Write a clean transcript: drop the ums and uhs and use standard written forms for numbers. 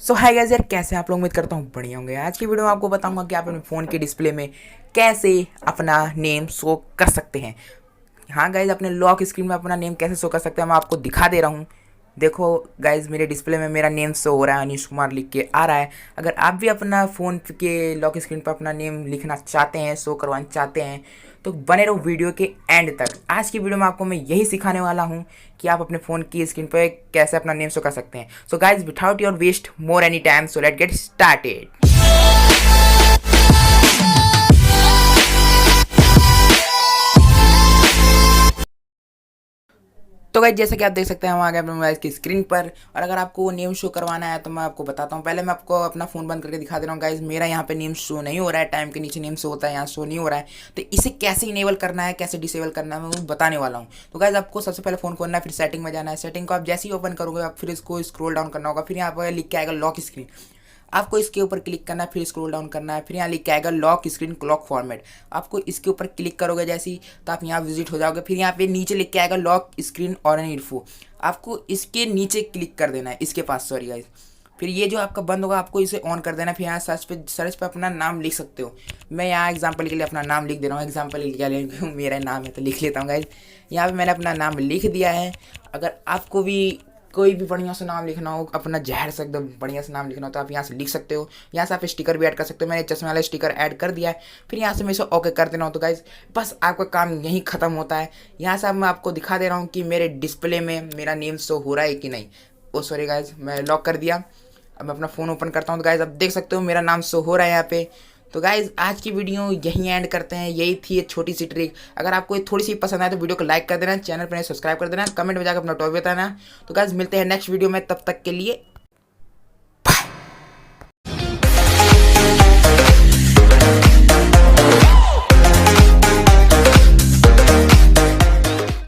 सो hi guys यार, कैसे आप लोग? उम्मीद करता हूँ बढ़िया होंगे। आज की वीडियो में आपको बताऊंगा कि आप अपने फ़ोन के डिस्प्ले में कैसे अपना नेम शो कर सकते हैं। हाँ गाइज, अपने लॉक स्क्रीन में अपना नेम कैसे शो कर सकते हैं मैं आपको दिखा दे रहा हूँ। देखो गाइज, मेरे डिस्प्ले में मेरा नेम शो हो रहा है, अनिश कुमार लिख के आ रहा है। अगर आप भी अपना फ़ोन के लॉक स्क्रीन पर अपना नेम लिखना चाहते हैं, शो करवाना चाहते हैं, तो बने रहो वीडियो के एंड तक। आज की वीडियो में आपको मैं यही सिखाने वाला हूँ कि आप अपने फ़ोन की स्क्रीन पर कैसे अपना नेम शो कर सकते हैं। So guys, without your waste more any time, so let get started. तो गाइस, जैसे कि आप देख सकते हैं हम आ गए अपने मोबाइल की स्क्रीन पर। और अगर आपको वो नेम शो करवाना है तो मैं आपको बताता हूँ। पहले मैं आपको अपना फ़ोन बंद करके दिखा दे रहा हूँ। गाइस, मेरा यहाँ पे नेम शो नहीं हो रहा है, टाइम के नीचे नेम शो होता है, यहाँ शो नहीं हो रहा है। तो इसे कैसे इनेबल करना है, कैसे डिसेबल करना है, मैं वो बताने वाला हूँ। तो गाइस, आपको सबसे पहले फ़ोन खोलना है, फिर सेटिंग में जाना है। सेटिंग को आप जैसे ही ओपन करोगे आप फिर इसको स्क्रॉल डाउन करना होगा। फिर यहाँ पर लिख के आएगा लॉक स्क्रीन, आपको इसके ऊपर क्लिक करना है, फिर स्क्रॉल डाउन करना है। फिर यहाँ लिख के आएगा लॉक स्क्रीन क्लॉक फॉर्मेट, आपको इसके ऊपर क्लिक करोगे जैसे ही तो आप यहाँ विजिट हो जाओगे। फिर यहाँ पे नीचे लिख के आएगा लॉक स्क्रीन और इन्फो, आपको इसके नीचे क्लिक कर देना है, इसके पास, सॉरी गाइस। फिर ये जो आपका बंद होगा आपको इसे ऑन कर देना है। फिर यहाँ सर्च पे अपना नाम लिख सकते हो। मैं यहाँ एग्जांपल के लिए अपना नाम लिख दे रहा हूँ। एग्जांपल के लिए मेरा नाम है तो लिख लेता हूँ गाइस। यहाँ पे मैंने अपना नाम लिख दिया है। अगर आपको भी कोई भी बढ़िया सा नाम लिखना हो, अपना जहर से एकदम बढ़िया सा नाम लिखना हो तो आप यहाँ से लिख सकते हो। यहाँ से आप स्टिकर भी ऐड कर सकते हो। मैंने चश्मे वाला स्टिकर ऐड कर दिया है। फिर यहाँ से मैं इसे ओके कर देना हो तो गाइज बस आपका काम यहीं ख़त्म होता है। यहाँ से अब मैं आपको दिखा दे रहा हूँ कि मेरे डिस्प्ले में मेरा नेम शो हो रहा है कि नहीं। ओ सॉरी गाइज, मैं लॉक कर दिया। अब मैं अपना फ़ोन ओपन करता हूँ तो गाइज अब देख सकते हो मेरा नाम शो हो रहा है यहाँ पे। तो गाइज आज की वीडियो यहीं एंड करते हैं। यही थी एक छोटी सी ट्रिक। अगर आपको ये थोड़ी सी पसंद आए तो वीडियो को लाइक कर देना, चैनल पर सब्सक्राइब कर देना, कमेंट में जाकर अपना टॉपिक बताना। तो गाइज मिलते हैं नेक्स्ट वीडियो में, तब तक के लिए